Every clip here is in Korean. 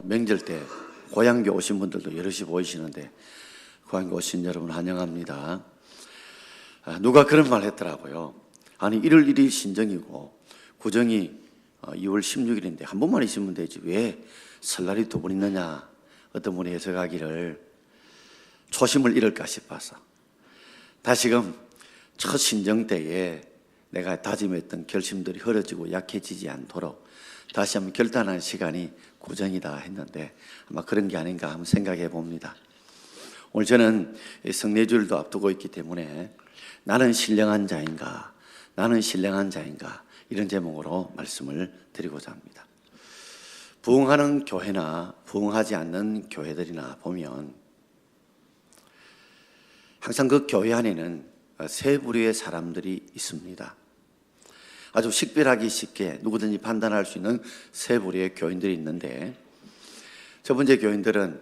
명절 때 고향교 오신 분들도 여럿이 보이시는데 고향교 오신 여러분 환영합니다. 누가 그런 말 했더라고요. 아니 1월 1일 신정이고 구정이 2월 16일인데 한 번만 있으면 되지 왜 설날이 두 번 있느냐. 어떤 분이 해석하기를 초심을 잃을까 싶어서 다시금 첫 신정 때에 내가 다짐했던 결심들이 흐려지고 약해지지 않도록 다시 한번 결단하는 시간이 구정이다 했는데 아마 그런 게 아닌가 한번 생각해 봅니다. 오늘 저는 성례주일도 앞두고 있기 때문에 나는 신령한 자인가, 나는 신령한 자인가 이런 제목으로 말씀을 드리고자 합니다. 부흥하는 교회나 부흥하지 않는 교회들이나 보면 항상 그 교회 안에는 세 부류의 사람들이 있습니다. 아주 식별하기 쉽게 누구든지 판단할 수 있는 세 부류의 교인들이 있는데 첫 번째 교인들은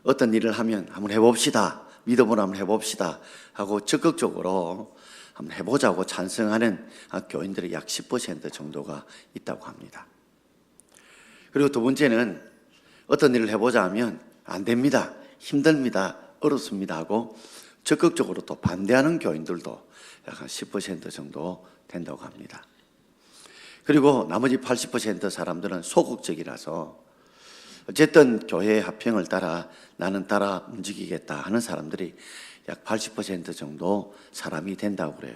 어떤 일을 하면 한번 해봅시다, 믿음으로 한번 해봅시다 하고 적극적으로 한번 해보자고 찬성하는 교인들이 약 10% 정도가 있다고 합니다. 그리고 두 번째는 어떤 일을 해보자 하면 안 됩니다, 힘듭니다, 어렵습니다 하고 적극적으로 또 반대하는 교인들도 약 한 10% 정도 된다고 합니다. 그리고 나머지 80% 사람들은 소극적이라서 어쨌든 교회의 합평을 따라 나는 따라 움직이겠다 하는 사람들이 약 80% 정도 사람이 된다고 그래요.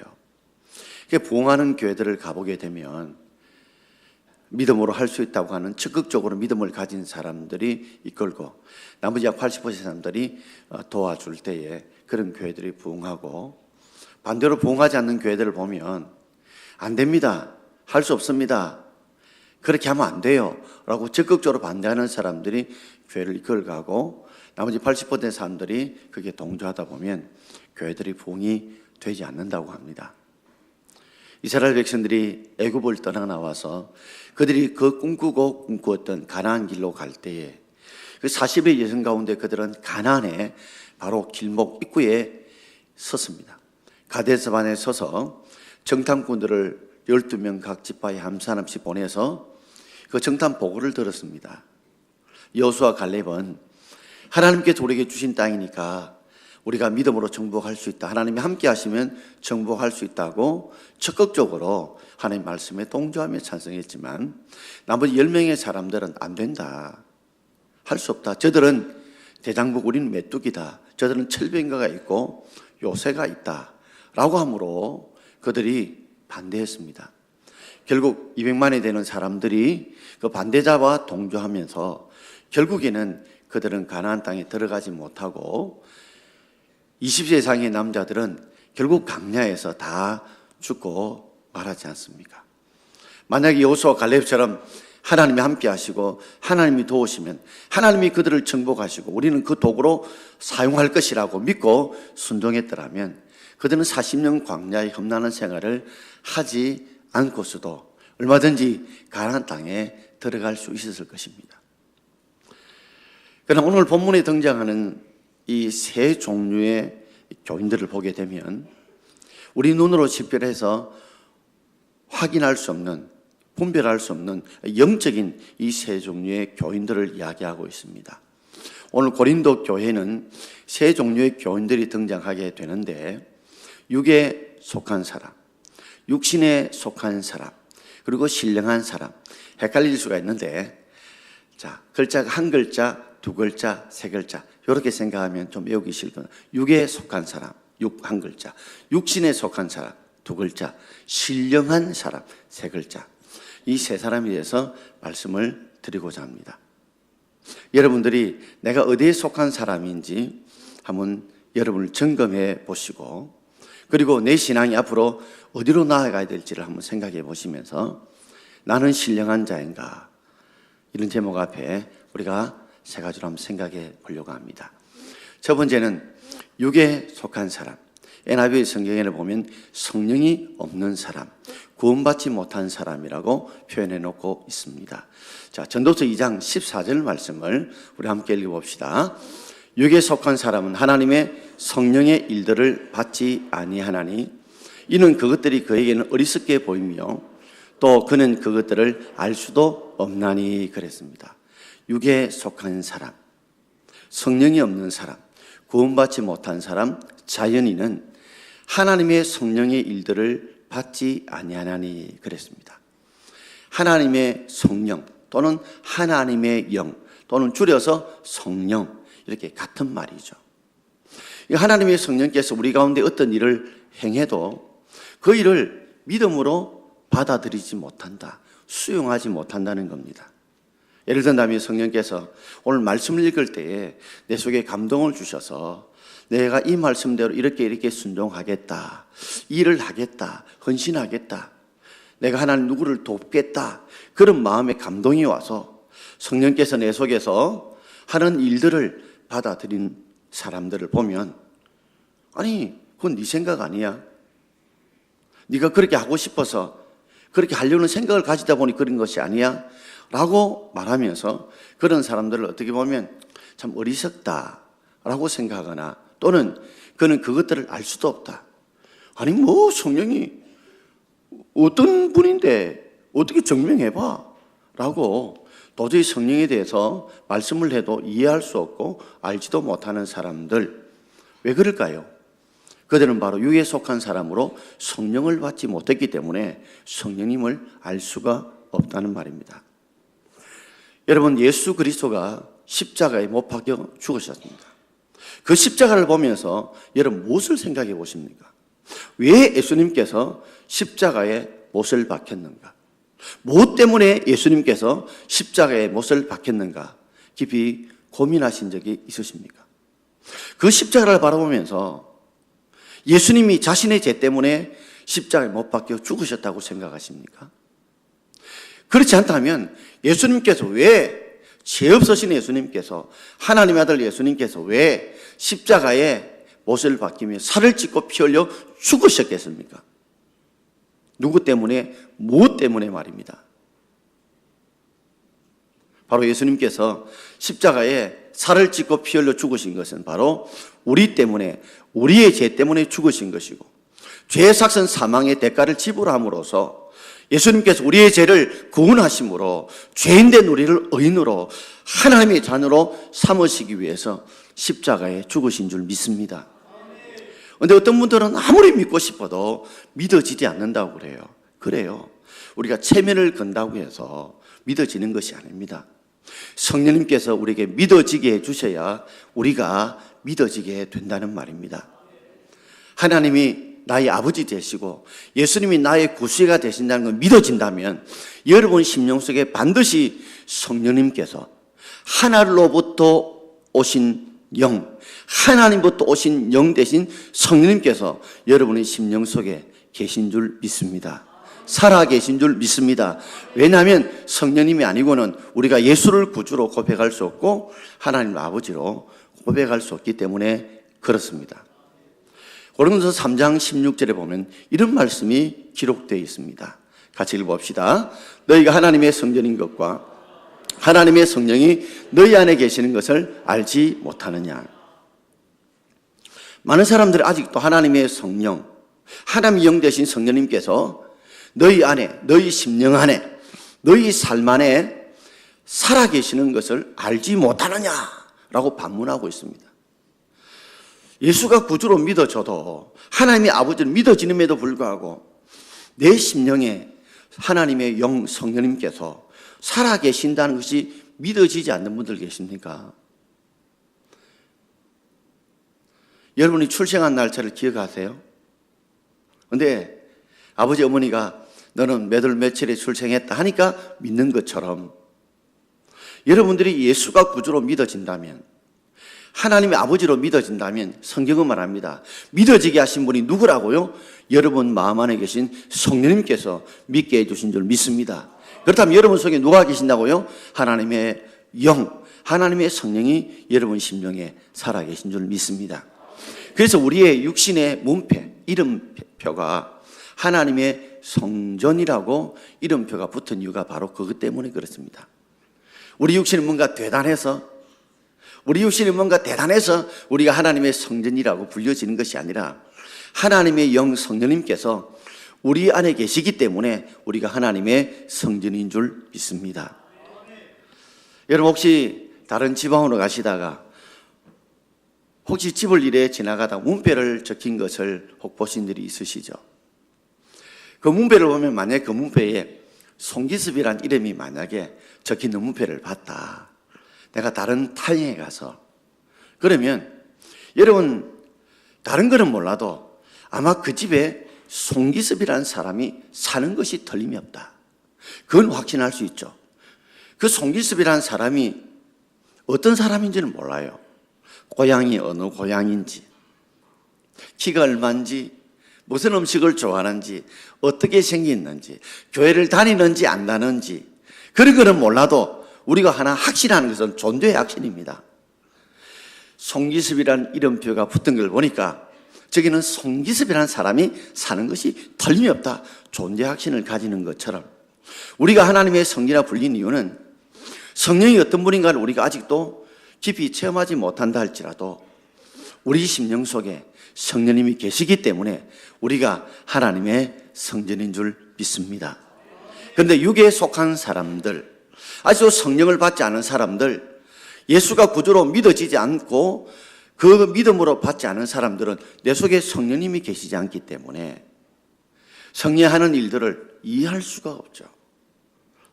부흥하는 교회들을 가보게 되면 믿음으로 할 수 있다고 하는 적극적으로 믿음을 가진 사람들이 이끌고 나머지 약 80% 사람들이 도와줄 때에 그런 교회들이 부흥하고 반대로 부흥하지 않는 교회들을 보면 안 됩니다, 할 수 없습니다, 그렇게 하면 안 돼요 라고 적극적으로 반대하는 사람들이 교회를 이끌어가고 나머지 80% 사람들이 그게 동조하다 보면 교회들이 부흥이 되지 않는다고 합니다. 이스라엘 백성들이 애굽을 떠나 나와서 그들이 그 꿈꾸었던 가나안 길로 갈 때에 그 40의 여성 가운데 그들은 가나안에 바로 길목 입구에 섰습니다. 가데스반에 서서 정탐꾼들을 12명 각 지파에 한 사람씩 보내서 그 정탐 보고를 들었습니다. 여호수아 갈렙은 하나님께서 우리에게 주신 땅이니까 우리가 믿음으로 정복할 수 있다, 하나님이 함께 하시면 정복할 수 있다고 적극적으로 하나님 말씀에 동조하며 찬성했지만 나머지 10명의 사람들은 안 된다, 할 수 없다, 저들은 대장국, 우리는 메뚜기다, 저들은 철병가가 있고 요새가 있다 라고 함으로 그들이 반대했습니다. 결국 200만이 되는 사람들이 그 반대자와 동조하면서 결국에는 그들은 가나안 땅에 들어가지 못하고 20세 이상의 남자들은 결국 강야에서 다 죽고 말하지 않습니까? 만약에 여호수아 갈렙처럼 하나님이 함께 하시고 하나님이 도우시면 하나님이 그들을 정복하시고 우리는 그 도구로 사용할 것이라고 믿고 순종했더라면 그들은 40년 광야의 험난한 생활을 하지 않고서도 얼마든지 가나안 땅에 들어갈 수 있었을 것입니다. 그러나 오늘 본문에 등장하는 이 세 종류의 교인들을 보게 되면 우리 눈으로 식별해서 확인할 수 없는, 분별할 수 없는 영적인 이 세 종류의 교인들을 이야기하고 있습니다. 오늘 고린도 교회는 세 종류의 교인들이 등장하게 되는데 육에 속한 사람, 육신에 속한 사람, 그리고 신령한 사람, 헷갈릴 수가 있는데 자, 글자가 한 글자, 두 글자, 세 글자 이렇게 생각하면 좀 외우기 쉬울 거예요. 육에 속한 사람, 한 글자, 육신에 속한 사람, 두 글자, 신령한 사람, 세 글자. 이 세 사람에 대해서 말씀을 드리고자 합니다. 여러분들이 내가 어디에 속한 사람인지 한번 여러분을 점검해 보시고 그리고 내 신앙이 앞으로 어디로 나아가야 될지를 한번 생각해 보시면서 나는 신령한 자인가 이런 제목 앞에 우리가 세 가지로 한번 생각해 보려고 합니다. 첫 번째는 육에 속한 사람. NIV 성경에 보면 성령이 없는 사람, 구원받지 못한 사람이라고 표현해 놓고 있습니다. 자, 전도서 2장 14절 말씀을 우리 함께 읽어봅시다. 육에 속한 사람은 하나님의 성령의 일들을 받지 아니하나니 이는 그것들이 그에게는 어리석게 보이며 또 그는 그것들을 알 수도 없나니 그랬습니다. 육에 속한 사람, 성령이 없는 사람, 구원받지 못한 사람, 자연인은 하나님의 성령의 일들을 받지 아니하나니 그랬습니다. 하나님의 성령 또는 하나님의 영 또는 줄여서 성령, 이렇게 같은 말이죠. 하나님의 성령께서 우리 가운데 어떤 일을 행해도 그 일을 믿음으로 받아들이지 못한다, 수용하지 못한다는 겁니다. 예를 든다면 성령께서 오늘 말씀을 읽을 때에 내 속에 감동을 주셔서 내가 이 말씀대로 이렇게 순종하겠다, 일을 하겠다, 헌신하겠다, 내가 하나님 누구를 돕겠다, 그런 마음의 감동이 와서 성령께서 내 속에서 하는 일들을 받아들인 사람들을 보면, 아니 그건 네 생각 아니야, 네가 그렇게 하고 싶어서 그렇게 하려는 생각을 가지다 보니 그런 것이 아니야 라고 말하면서 그런 사람들을 어떻게 보면 참 어리석다 라고 생각하거나, 또는 그는 그것들을 알 수도 없다, 아니 뭐 성령이 어떤 분인데 어떻게 증명해봐 라고 도저히 성령에 대해서 말씀을 해도 이해할 수 없고 알지도 못하는 사람들, 왜 그럴까요? 그들은 바로 육에 속한 사람으로 성령을 받지 못했기 때문에 성령님을 알 수가 없다는 말입니다. 여러분, 예수 그리스도가 십자가에 못 박혀 죽으셨습니다. 그 십자가를 보면서 여러분 무엇을 생각해 보십니까? 왜 예수님께서 십자가에 못을 박혔는가? 무엇 때문에 예수님께서 십자가에 못을 박혔는가? 깊이 고민하신 적이 있으십니까? 그 십자가를 바라보면서 예수님이 자신의 죄 때문에 십자가에 못 박혀 죽으셨다고 생각하십니까? 그렇지 않다면 예수님께서 왜, 죄 없으신 예수님께서, 하나님의 아들 예수님께서 왜 십자가에 못을 박히며 살을 찢고 피 흘려 죽으셨겠습니까? 누구 때문에, 무엇 때문에 말입니다. 바로 예수님께서 십자가에 살을 찢고 피 흘려 죽으신 것은 바로 우리 때문에, 우리의 죄 때문에 죽으신 것이고, 죄의 삭선 사망의 대가를 지불함으로써 예수님께서 우리의 죄를 구원하심으로 죄인된 우리를 의인으로 하나님의 자녀로 삼으시기 위해서 십자가에 죽으신 줄 믿습니다. 그런데 어떤 분들은 아무리 믿고 싶어도 믿어지지 않는다고 그래요. 우리가 체면을 건다고 해서 믿어지는 것이 아닙니다. 성령님께서 우리에게 믿어지게 해주셔야 우리가 믿어지게 된다는 말입니다. 하나님이 나의 아버지 되시고 예수님이 나의 구주가 되신다는 걸 믿어진다면 여러분 심령 속에 반드시 성령님께서 하나로부터 오신 영, 하나님부터 오신 영 대신 성령님께서 여러분의 심령 속에 계신 줄 믿습니다. 살아 계신 줄 믿습니다. 왜냐하면 성령님이 아니고는 우리가 예수를 구주로 고백할 수 없고 하나님 아버지로 고백할 수 없기 때문에 그렇습니다. 고린도서 3장 16절에 보면 이런 말씀이 기록되어 있습니다. 같이 읽어봅시다. 너희가 하나님의 성전인 것과 하나님의 성령이 너희 안에 계시는 것을 알지 못하느냐. 많은 사람들이 아직도 하나님의 성령, 하나님의 영 되신 성령님께서 너희 안에, 너희 심령 안에, 너희 삶 안에 살아계시는 것을 알지 못하느냐라고 반문하고 있습니다. 예수가 구주로 믿어져도 하나님의 아버지를 믿어지는에도 불구하고 내 심령에 하나님의 영 성령님께서 살아계신다는 것이 믿어지지 않는 분들 계십니까? 여러분이 출생한 날짜를 기억하세요? 그런데 아버지 어머니가 너는 몇 월 며칠에 출생했다 하니까 믿는 것처럼 여러분들이 예수가 구주로 믿어진다면, 하나님의 아버지로 믿어진다면 성경은 말합니다. 믿어지게 하신 분이 누구라고요? 여러분 마음 안에 계신 성령님께서 믿게 해주신 줄 믿습니다. 그렇다면 여러분 속에 누가 계신다고요? 하나님의 영, 하나님의 성령이 여러분 심령에 살아계신 줄 믿습니다. 그래서 우리의 육신의 문패, 이름표가 하나님의 성전이라고 이름표가 붙은 이유가 바로 그것 때문에 그렇습니다. 우리 육신은 뭔가 대단해서, 우리가 하나님의 성전이라고 불려지는 것이 아니라 하나님의 영 성령님께서 우리 안에 계시기 때문에 우리가 하나님의 성전인 줄 믿습니다. 여러분 혹시 다른 지방으로 가시다가 혹시 집을 이래 지나가다 문배를 적힌 것을 혹 보신 일이 있으시죠? 그 문배를 보면 만약에 그 문배에 송기습이란 이름이 만약에 적힌 문배를 봤다. 내가 다른 타향에 가서 그러면 여러분 다른 거는 몰라도 아마 그 집에 송기습이라는 사람이 사는 것이 틀림이 없다. 그건 확신할 수 있죠. 그 송기습이라는 사람이 어떤 사람인지는 몰라요. 고향이 어느 고향인지, 키가 얼마인지, 무슨 음식을 좋아하는지, 어떻게 생겼는지, 교회를 다니는지 안 다니는지 그런 거는 몰라도 우리가 하나 확신하는 것은 존재의 확신입니다. 송기습이라는 이름표가 붙은 걸 보니까 저기는 송기습이라는 사람이 사는 것이 틀림없다. 존재 확신을 가지는 것처럼 우리가 하나님의 성리라 불린 이유는 성령이 어떤 분인가를 우리가 아직도 깊이 체험하지 못한다 할지라도 우리 심령 속에 성령님이 계시기 때문에 우리가 하나님의 성전인 줄 믿습니다. 그런데 육에 속한 사람들, 아직도 성령을 받지 않은 사람들, 예수가 구주로 믿어지지 않고 그 믿음으로 받지 않은 사람들은 내 속에 성령님이 계시지 않기 때문에 성령하는 일들을 이해할 수가 없죠.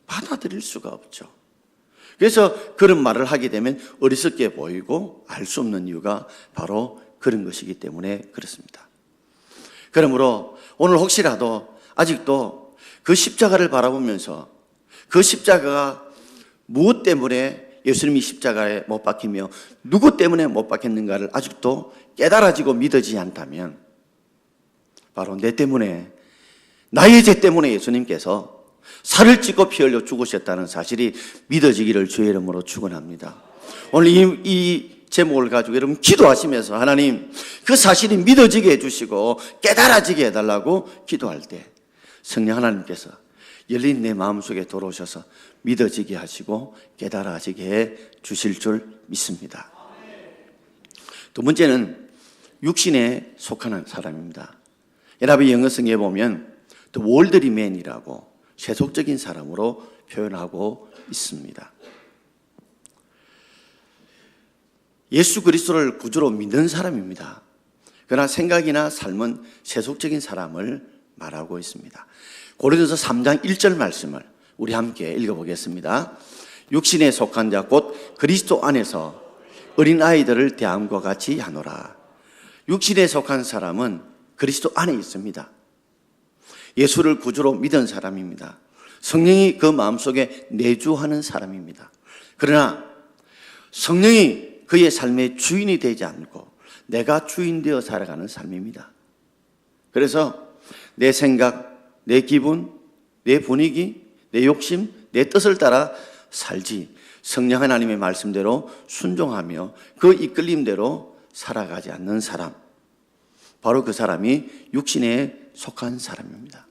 받아들일 수가 없죠. 그래서 그런 말을 하게 되면 어리석게 보이고 알 수 없는 이유가 바로 그런 것이기 때문에 그렇습니다. 그러므로 오늘 혹시라도 아직도 그 십자가를 바라보면서 그 십자가가 무엇 때문에 예수님이 십자가에 못 박히며 누구 때문에 못 박혔는가를 아직도 깨달아지고 믿어지지 않다면 바로 내 때문에, 나의 죄 때문에 예수님께서 살을 찢고 피 흘려 죽으셨다는 사실이 믿어지기를 주의 이름으로 축원합니다. 오늘 이 제목을 가지고 여러분 기도하시면서 하나님 그 사실이 믿어지게 해주시고 깨달아지게 해달라고 기도할 때 성령 하나님께서 열린 내 마음속에 들어오셔서 믿어지게 하시고 깨달아지게 해 주실 줄 믿습니다. 두 번째는 육신에 속하는 사람입니다. 여러분 영어성에 보면 The worldly man이라고 세속적인 사람으로 표현하고 있습니다. 예수 그리스도를 구주로 믿는 사람입니다. 그러나 생각이나 삶은 세속적인 사람을 말하고 있습니다. 고린도서 3장 1절 말씀을 우리 함께 읽어보겠습니다. 육신에 속한 자 곧 그리스도 안에서 어린아이들을 대함과 같이 하노라. 육신에 속한 사람은 그리스도 안에 있습니다. 예수를 구주로 믿은 사람입니다. 성령이 그 마음속에 내주하는 사람입니다. 그러나 성령이 그의 삶의 주인이 되지 않고 내가 주인 되어 살아가는 삶입니다. 그래서 내 생각, 내 기분, 내 분위기, 내 욕심, 내 뜻을 따라 살지 성령 하나님의 말씀대로 순종하며 그 이끌림대로 살아가지 않는 사람, 바로 그 사람이 육신에 속한 사람입니다.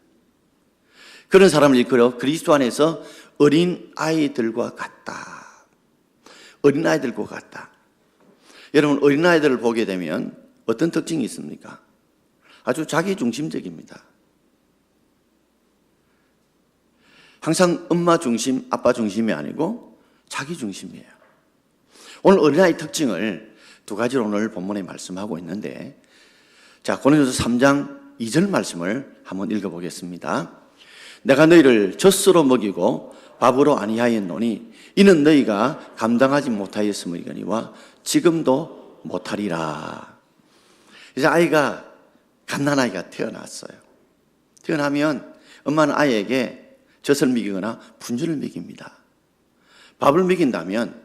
그런 사람을 일컬어 그리스도 안에서 어린 아이들과 같다. 어린 아이들과 같다. 여러분 어린 아이들을 보게 되면 어떤 특징이 있습니까? 아주 자기중심적입니다. 항상 엄마 중심, 아빠 중심이 아니고 자기 중심이에요. 오늘 어린아이 특징을 두 가지로 오늘 본문에 말씀하고 있는데, 자, 고린도서 3장 2절 말씀을 한번 읽어보겠습니다. 내가 너희를 젖으로 먹이고 밥으로 아니하였노니 이는 너희가 감당하지 못하였음이거니와 지금도 못하리라. 이제 아이가 갓난아이가 태어났어요. 태어나면 엄마는 아이에게 젖을 먹이거나 분유를 먹입니다. 밥을 먹인다면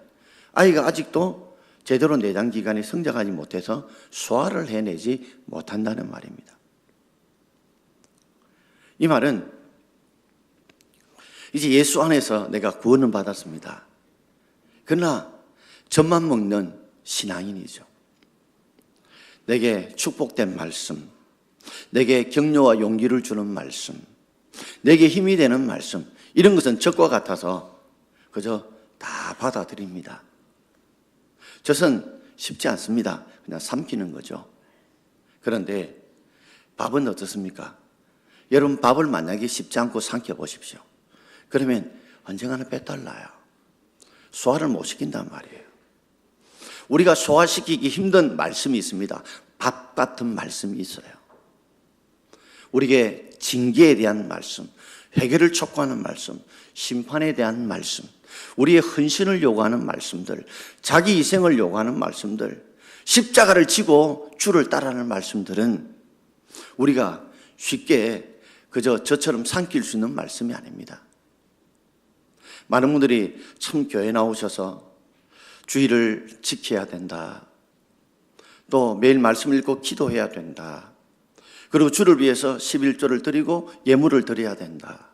아이가 아직도 제대로 내장기관이 성장하지 못해서 소화를 해내지 못한다는 말입니다. 이 말은 이제 예수 안에서 내가 구원을 받았습니다. 그러나 젖만 먹는 신앙인이죠. 내게 축복된 말씀, 내게 격려와 용기를 주는 말씀, 내게 힘이 되는 말씀, 이런 것은 젖과 같아서 그저 다 받아들입니다. 젖은 쉽지 않습니다. 그냥 삼키는 거죠. 그런데 밥은 어떻습니까? 여러분 밥을 만약에 쉽지 않고 삼켜 보십시오. 그러면 언젠가는 배탈 나요. 소화를 못 시킨단 말이에요. 우리가 소화시키기 힘든 말씀이 있습니다. 밥 같은 말씀이 있어요. 우리에게 징계에 대한 말씀, 회개를 촉구하는 말씀, 심판에 대한 말씀, 우리의 헌신을 요구하는 말씀들, 자기 희생을 요구하는 말씀들, 십자가를 지고 주를 따르는 말씀들은 우리가 쉽게 그저 저처럼 삼킬 수 있는 말씀이 아닙니다. 많은 분들이 참 교회 나오셔서 주의를 지켜야 된다. 또 매일 말씀을 읽고 기도해야 된다. 그리고 주를 위해서 11조를 드리고 예물을 드려야 된다.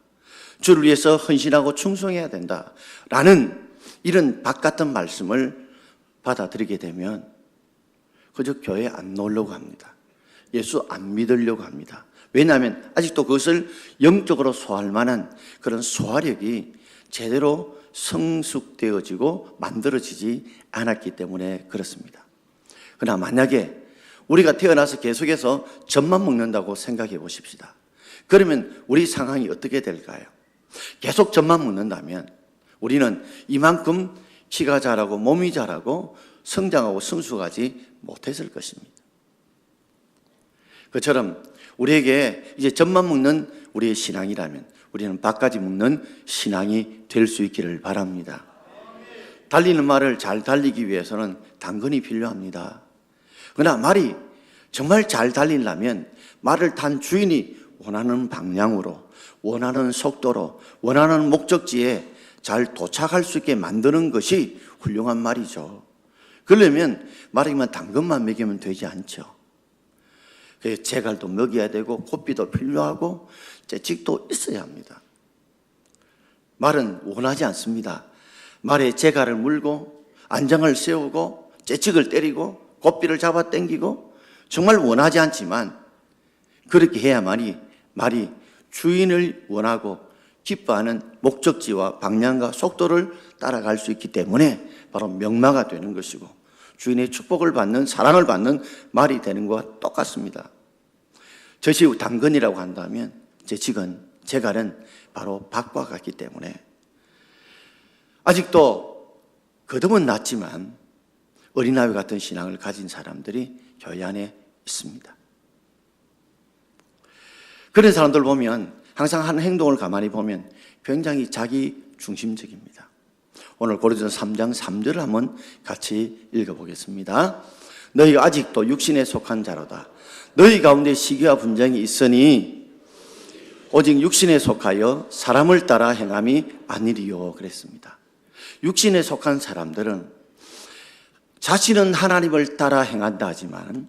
주를 위해서 헌신하고 충성해야 된다. 라는 이런 밥 같은 말씀을 받아들이게 되면 그저 교회에 안 나오려고 합니다. 예수 안 믿으려고 합니다. 왜냐하면 아직도 그것을 영적으로 소화할 만한 그런 소화력이 제대로 성숙되어지고 만들어지지 않았기 때문에 그렇습니다. 그러나 만약에 우리가 태어나서 계속해서 젖만 먹는다고 생각해 보십시다. 그러면 우리 상황이 어떻게 될까요? 계속 젖만 먹는다면 우리는 이만큼 키가 자라고 몸이 자라고 성장하고 성숙하지 못했을 것입니다. 그처럼 우리에게 이제 젖만 먹는 우리의 신앙이라면 우리는 밥까지 먹는 신앙이 될 수 있기를 바랍니다. 달리는 말을 잘 달리기 위해서는 당근이 필요합니다. 그러나 말이 정말 잘 달리려면 말을 탄 주인이 원하는 방향으로, 원하는 속도로, 원하는 목적지에 잘 도착할 수 있게 만드는 것이 훌륭한 말이죠. 그러려면 말이면 당근만 먹이면 되지 않죠. 재갈도 먹여야 되고 고삐도 필요하고 재직도 있어야 합니다. 말은 원하지 않습니다. 말에 재갈을 물고 안장을 세우고 재직을 때리고 고삐를 잡아 당기고 정말 원하지 않지만 그렇게 해야만이 말이 주인을 원하고 기뻐하는 목적지와 방향과 속도를 따라갈 수 있기 때문에 바로 명마가 되는 것이고 주인의 축복을 받는 사랑을 받는 말이 되는 것과 똑같습니다. 젖이 당근이라고 한다면 재갈은 바로 밥과 같기 때문에 아직도 거듭은 낮지만 어린아이 같은 신앙을 가진 사람들이 교회 안에 있습니다. 그런 사람들 보면 항상 하는 행동을 가만히 보면 굉장히 자기 중심적입니다. 오늘 고린도서 3장 3절을 한번 같이 읽어보겠습니다. 너희가 아직도 육신에 속한 자로다. 너희 가운데 시기와 분쟁이 있으니 오직 육신에 속하여 사람을 따라 행함이 아니리요 그랬습니다. 육신에 속한 사람들은 자신은 하나님을 따라 행한다 하지만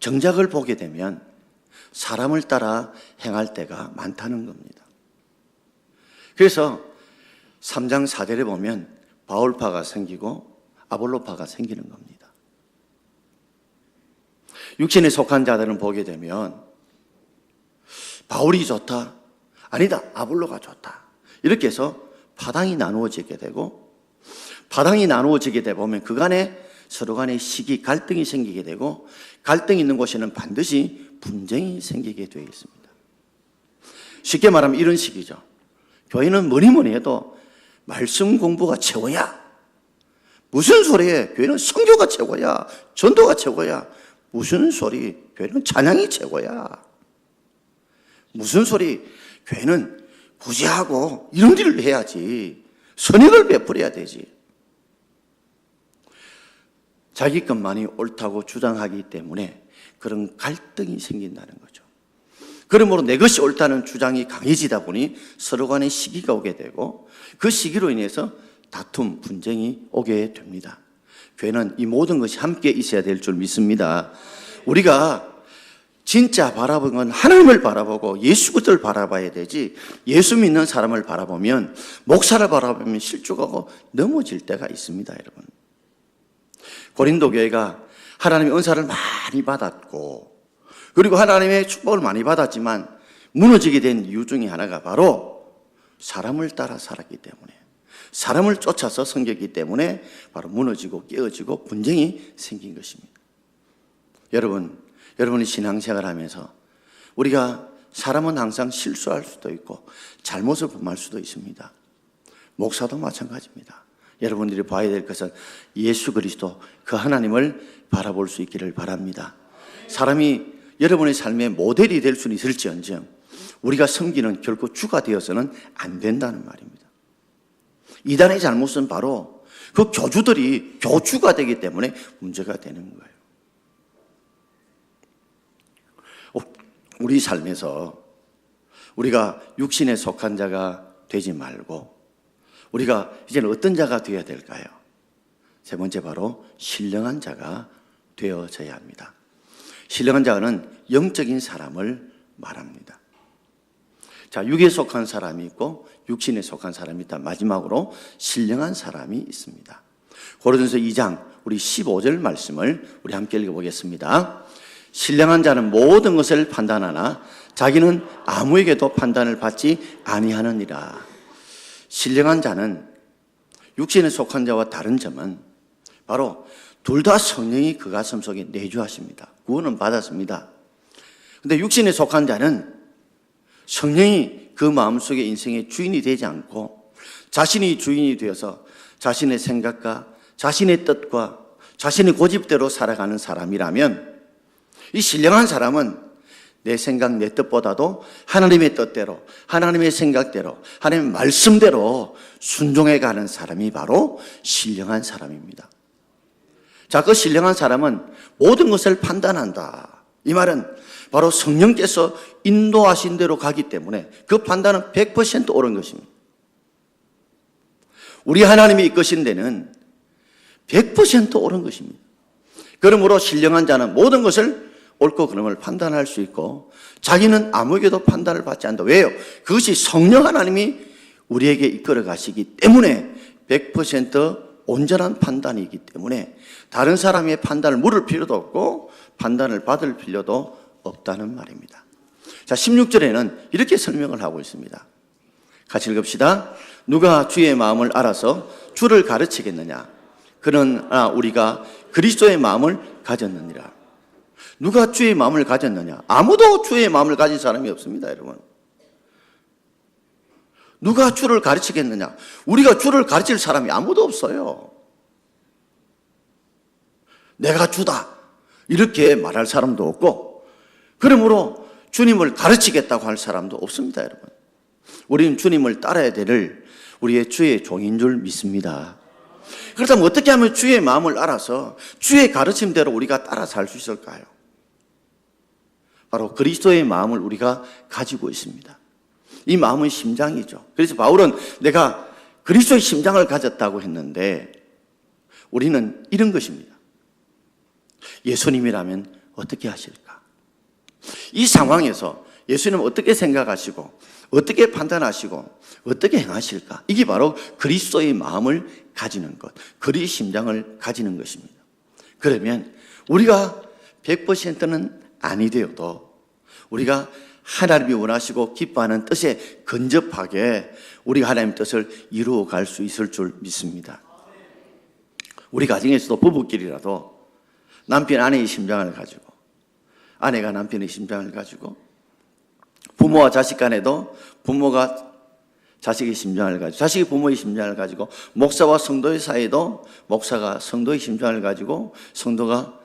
정작을 보게 되면 사람을 따라 행할 때가 많다는 겁니다. 그래서 3장 4절에 보면 바울파가 생기고 아볼로파가 생기는 겁니다. 육신에 속한 자들은 보게 되면 바울이 좋다, 아니다, 아볼로가 좋다 이렇게 해서 파당이 나누어지게 되고 파당이 나누어지게 되다 보면 그간에 서로 간에 시기, 갈등이 생기게 되고 갈등이 있는 곳에는 반드시 분쟁이 생기게 되어 있습니다. 쉽게 말하면 이런 식이죠. 교회는 뭐니 해도 말씀 공부가 최고야. 무슨 소리에? 교회는 성교가 최고야. 전도가 최고야. 무슨 소리? 교회는 찬양이 최고야. 무슨 소리? 교회는 구제하고 이런 일을 해야지. 선행을 베풀어야 되지. 자기 것만이 옳다고 주장하기 때문에 그런 갈등이 생긴다는 거죠. 그러므로 내 것이 옳다는 주장이 강해지다 보니 서로 간에 시기가 오게 되고 그 시기로 인해서 다툼, 분쟁이 오게 됩니다. 교회는 이 모든 것이 함께 있어야 될 줄 믿습니다. 우리가 진짜 바라보는 건 하나님을 바라보고 예수 그리스도를 바라봐야 되지 예수 믿는 사람을 바라보면 목사를 바라보면 실족하고 넘어질 때가 있습니다, 여러분. 고린도 교회가 하나님의 은사를 많이 받았고 그리고 하나님의 축복을 많이 받았지만 무너지게 된 이유 중에 하나가 바로 사람을 따라 살았기 때문에 사람을 쫓아서 섬겼기 때문에 바로 무너지고 깨어지고 분쟁이 생긴 것입니다. 여러분이 신앙생활 하면서 우리가 사람은 항상 실수할 수도 있고 잘못을 범할 수도 있습니다. 목사도 마찬가지입니다. 여러분들이 봐야 될 것은 예수 그리스도 그 하나님을 바라볼 수 있기를 바랍니다. 사람이 여러분의 삶의 모델이 될 수는 있을지언정 우리가 섬기는 결코 주가 되어서는 안 된다는 말입니다. 이단의 잘못은 바로 그 교주들이 교주가 되기 때문에 문제가 되는 거예요. 우리 삶에서 우리가 육신에 속한 자가 되지 말고 우리가 이제는 어떤 자가 되어야 될까요? 세 번째 바로 신령한 자가 되어져야 합니다. 신령한 자는 영적인 사람을 말합니다. 자, 육에 속한 사람이 있고 육신에 속한 사람이 있다. 마지막으로 신령한 사람이 있습니다. 고린도전서 2장 우리 15절 말씀을 우리 함께 읽어보겠습니다. 신령한 자는 모든 것을 판단하나 자기는 아무에게도 판단을 받지 아니하느니라. 신령한 자는 육신에 속한 자와 다른 점은 바로 둘 다 성령이 그 가슴 속에 내주하십니다. 구원은 받았습니다. 그런데 육신에 속한 자는 성령이 그 마음속에 인생의 주인이 되지 않고 자신이 주인이 되어서 자신의 생각과 자신의 뜻과 자신의 고집대로 살아가는 사람이라면 이 신령한 사람은 내 생각, 내 뜻보다도 하나님의 뜻대로, 하나님의 생각대로, 하나님의 말씀대로 순종해가는 사람이 바로 신령한 사람입니다. 자, 그 신령한 사람은 모든 것을 판단한다. 이 말은 바로 성령께서 인도하신 대로 가기 때문에 그 판단은 100% 옳은 것입니다. 우리 하나님이 이끄신 데는 100% 옳은 것입니다. 그러므로 신령한 자는 모든 것을 옳고 그름을 판단할 수 있고 자기는 아무에게도 판단을 받지 않는다. 왜요? 그것이 성령 하나님이 우리에게 이끌어 가시기 때문에 100% 온전한 판단이기 때문에 다른 사람의 판단을 물을 필요도 없고 판단을 받을 필요도 없다는 말입니다. 자, 16절에는 이렇게 설명을 하고 있습니다. 같이 읽읍시다. 누가 주의 마음을 알아서 주를 가르치겠느냐? 그러나 우리가 그리스도의 마음을 가졌느니라. 누가 주의 마음을 가졌느냐? 아무도 주의 마음을 가진 사람이 없습니다, 여러분. 누가 주를 가르치겠느냐? 우리가 주를 가르칠 사람이 아무도 없어요. 내가 주다 이렇게 말할 사람도 없고 그러므로 주님을 가르치겠다고 할 사람도 없습니다, 여러분. 우리는 주님을 따라야 될 우리의 주의 종인 줄 믿습니다. 그렇다면 어떻게 하면 주의 마음을 알아서 주의 가르침대로 우리가 따라 살 수 있을까요? 바로 그리스도의 마음을 우리가 가지고 있습니다. 이 마음은 심장이죠. 그래서 바울은 내가 그리스도의 심장을 가졌다고 했는데 우리는 이런 것입니다. 예수님이라면 어떻게 하실까? 이 상황에서 예수님은 어떻게 생각하시고 어떻게 판단하시고 어떻게 행하실까? 이게 바로 그리스도의 마음을 가지는 것, 그리스도의 심장을 가지는 것입니다. 그러면 우리가 100%는 아니 되어도 우리가 하나님이 원하시고 기뻐하는 뜻에 근접하게 우리가 하나님의 뜻을 이루어갈 수 있을 줄 믿습니다. 우리 가정에서도 부부끼리라도 남편 아내의 심장을 가지고 아내가 남편의 심장을 가지고 부모와 자식 간에도 부모가 자식의 심장을 가지고 자식이 부모의 심장을 가지고 목사와 성도의 사이에도 목사가 성도의 심장을 가지고 성도가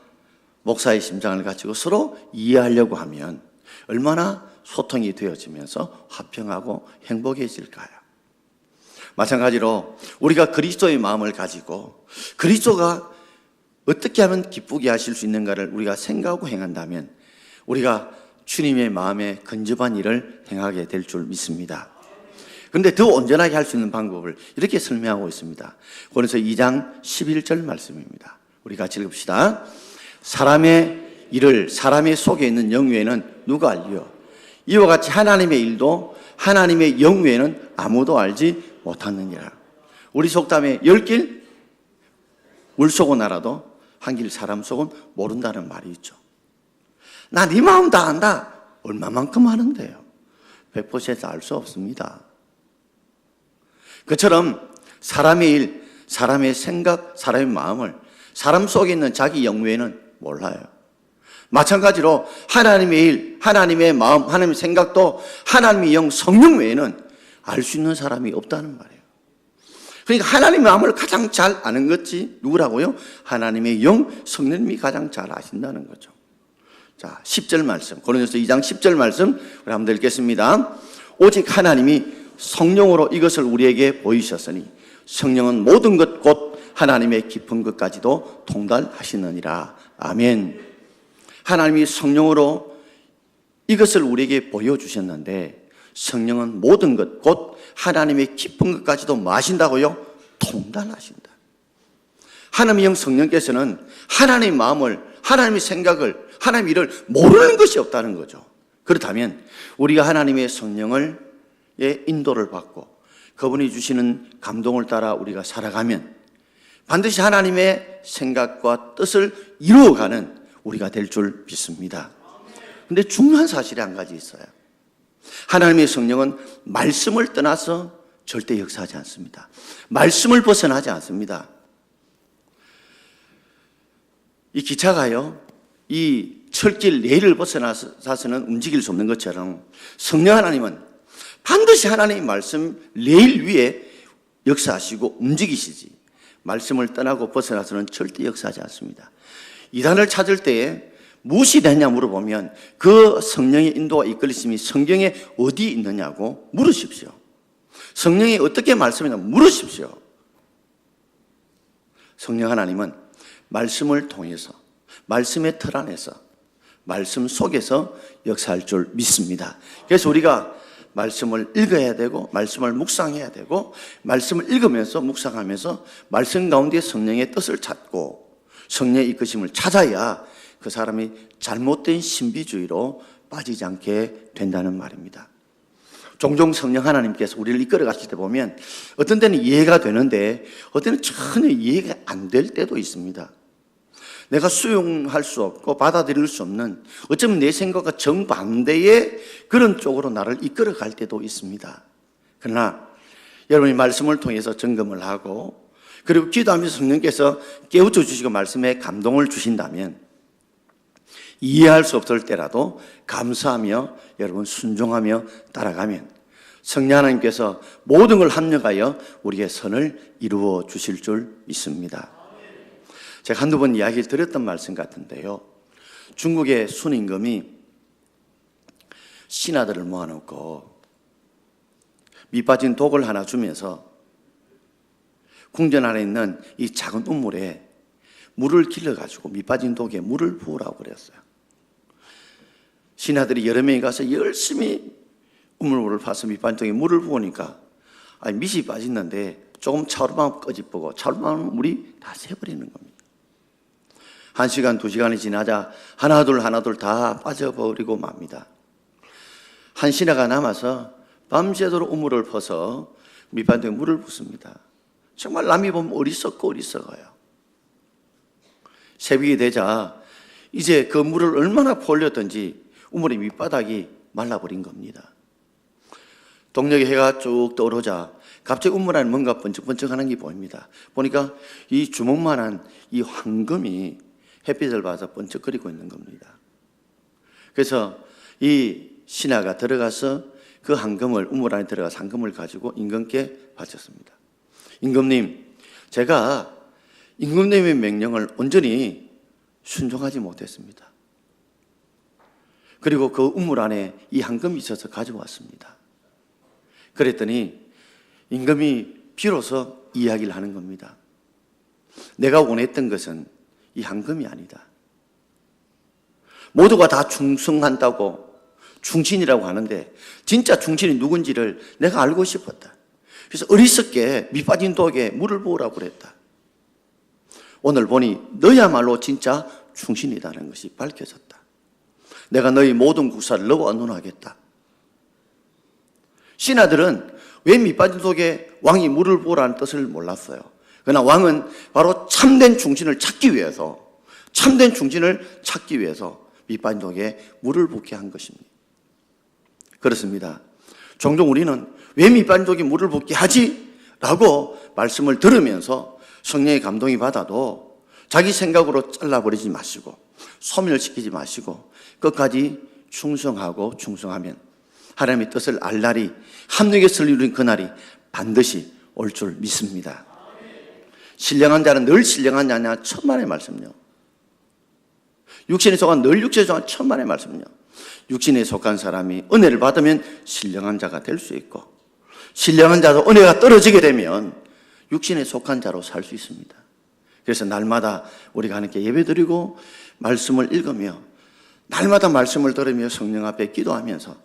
목사의 심장을 가지고 서로 이해하려고 하면 얼마나 소통이 되어지면서 화평하고 행복해질까요? 마찬가지로 우리가 그리스도의 마음을 가지고 그리스도가 어떻게 하면 기쁘게 하실 수 있는가를 우리가 생각하고 행한다면 우리가 주님의 마음에 근접한 일을 행하게 될 줄 믿습니다. 그런데 더 온전하게 할 수 있는 방법을 이렇게 설명하고 있습니다. 고린도서 2장 11절 말씀입니다. 우리 같이 읽읍시다. 사람의 일을 사람의 속에 있는 영 외에는 누가 알리요? 이와 같이 하나님의 일도 하나님의 영 외에는 아무도 알지 못하느니라. 우리 속담에 10길 물속은 알아도 한 길 사람 속은 모른다는 말이 있죠. 나 네 마음 다 안다. 얼마만큼 아는데요? 100% 알 수 없습니다. 그처럼 사람의 일, 사람의 생각, 사람의 마음을 사람 속에 있는 자기 영 외에는 몰라요. 마찬가지로 하나님의 일, 하나님의 마음, 하나님의 생각도 하나님의 영, 성령 외에는 알 수 있는 사람이 없다는 말이에요. 그러니까 하나님의 마음을 가장 잘 아는 것이 누구라고요? 하나님의 영, 성령님이 가장 잘 아신다는 거죠. 자, 10절 말씀, 고린도서 2장 10절 말씀 우리 한번 읽겠습니다. 오직 하나님이 성령으로 이것을 우리에게 보이셨으니 성령은 모든 것 곧 하나님의 깊은 것까지도 통달하시느니라. 아멘. 하나님이 성령으로 이것을 우리에게 보여주셨는데 성령은 모든 것 곧 하나님의 깊은 것까지도 뭐 하신다고요? 통달하신다. 하나님의 영 성령께서는 하나님의 마음을, 하나님의 생각을, 하나님의 일을 모르는 것이 없다는 거죠. 그렇다면 우리가 하나님의 성령의 인도를 받고 그분이 주시는 감동을 따라 우리가 살아가면 반드시 하나님의 생각과 뜻을 이루어가는 우리가 될 줄 믿습니다. 그런데 중요한 사실이 한 가지 있어요. 하나님의 성령은 말씀을 떠나서 절대 역사하지 않습니다. 말씀을 벗어나지 않습니다. 이 기차가요, 이 철길 레일을 벗어나서는 움직일 수 없는 것처럼 성령 하나님은 반드시 하나님의 말씀 레일 위에 역사하시고 움직이시지 말씀을 떠나고 벗어나서는 절대 역사하지 않습니다. 이단을 찾을 때에 무엇이 되냐 물어보면 그 성령의 인도와 이끌리심이 성경에 어디 있느냐고 물으십시오. 성령이 어떻게 말씀이냐 물으십시오. 성령 하나님은 말씀을 통해서, 말씀의 틀 안에서, 말씀 속에서 역사할 줄 믿습니다. 그래서 우리가 말씀을 읽어야 되고 말씀을 묵상해야 되고 말씀을 읽으면서 묵상하면서 말씀 가운데 성령의 뜻을 찾고 성령의 이끄심을 찾아야 그 사람이 잘못된 신비주의로 빠지지 않게 된다는 말입니다. 종종 성령 하나님께서 우리를 이끌어 가실 때 보면 어떤 때는 이해가 되는데 어떤 때는 전혀 이해가 안 될 때도 있습니다. 내가 수용할 수 없고 받아들일 수 없는 어쩌면 내 생각과 정반대의 그런 쪽으로 나를 이끌어 갈 때도 있습니다. 그러나 여러분이 말씀을 통해서 점검을 하고 그리고 기도하면서 성령께서 깨우쳐 주시고 말씀에 감동을 주신다면 이해할 수 없을 때라도 감사하며 여러분 순종하며 따라가면 성령 하나님께서 모든 걸 합력하여 우리의 선을 이루어 주실 줄 믿습니다. 제가 한두 번 이야기를 드렸던 말씀 같은데요. 중국의 순임금이 신하들을 모아놓고 밑빠진 독을 하나 주면서 궁전 안에 있는 이 작은 우물에 물을 길러가지고 밑빠진 독에 물을 부으라고 그랬어요. 신하들이 여러 명이 가서 열심히 우물물을 파서 밑빠진 독에 물을 부으니까 밑이 빠졌는데 조금 차오르면 꺼집고 차오르면 물이 다 새버리는 겁니다. 1시간, 2시간이 지나자 하나둘 다 빠져버리고 맙니다. 한 신하가 남아서 밤새도록 우물을 퍼서 밑바닥에 물을 붓습니다. 정말 남이 보면 어리석어요. 새벽이 되자 이제 그 물을 얼마나 퍼올렸든지 우물의 밑바닥이 말라버린 겁니다. 동력의 해가 쭉 떠오르자 갑자기 우물 안에 뭔가 번쩍번쩍하는 게 보입니다. 보니까 이 주먹만한 이 황금이 햇빛을 봐서 번쩍거리고 있는 겁니다. 그래서 이 신하가 들어가서 그 황금을, 우물 안에 들어가서 황금을 가지고 임금께 바쳤습니다. 임금님, 제가 임금님의 명령을 온전히 순종하지 못했습니다. 그리고 그 우물 안에 이 황금이 있어서 가져왔습니다. 그랬더니 임금이 비로소 이야기를 하는 겁니다. 내가 원했던 것은 이 황금이 아니다. 모두가 다 충성한다고 충신이라고 하는데 진짜 충신이 누군지를 내가 알고 싶었다. 그래서 어리석게 밑빠진 독에 물을 부으라고 그랬다. 오늘 보니 너야말로 진짜 충신이라는 것이 밝혀졌다. 내가 너희 모든 국사를 너와 언론하겠다. 신하들은 왜 밑빠진 독에 왕이 물을 부으라는 뜻을 몰랐어요. 그러나 왕은 바로 참된 충신을 찾기 위해서 밑빠진 독에 물을 붓게 한 것입니다. 그렇습니다. 종종 우리는 왜 밑빠진 독에 물을 붓게 하지? 라고 말씀을 들으면서 성령의 감동이 받아도 자기 생각으로 잘라버리지 마시고 소멸시키지 마시고 끝까지 충성하면 하나님의 뜻을 알 날이, 합력의 선을 이루는 그날이 반드시 올 줄 믿습니다. 신령한 자는 늘 신령한 자냐? 천만의 말씀요. 육신에 속한 늘 육신에 속한 천만의 말씀요. 육신에 속한 사람이 은혜를 받으면 신령한 자가 될 수 있고, 신령한 자도 은혜가 떨어지게 되면 육신에 속한 자로 살 수 있습니다. 그래서 날마다 우리가 하나님께 예배드리고 말씀을 읽으며 날마다 말씀을 들으며 성령 앞에 기도하면서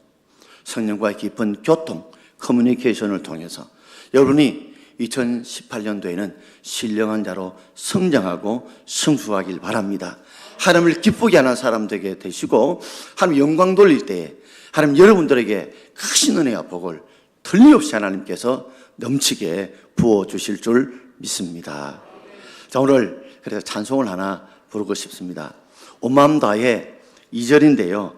성령과의 깊은 교통, 커뮤니케이션을 통해서 여러분이 2018년도에는 신령한 자로 성장하고 성수하길 바랍니다. 하나님을 기쁘게 하는 사람 되게 되시고 하나님 영광 돌릴 때에 하나님 여러분들에게 크신 은혜와 복을 틀림없이 하나님께서 넘치게 부어주실 줄 믿습니다. 자, 오늘 그래서 찬송을 하나 부르고 싶습니다. 온 마음 다해 2절인데요.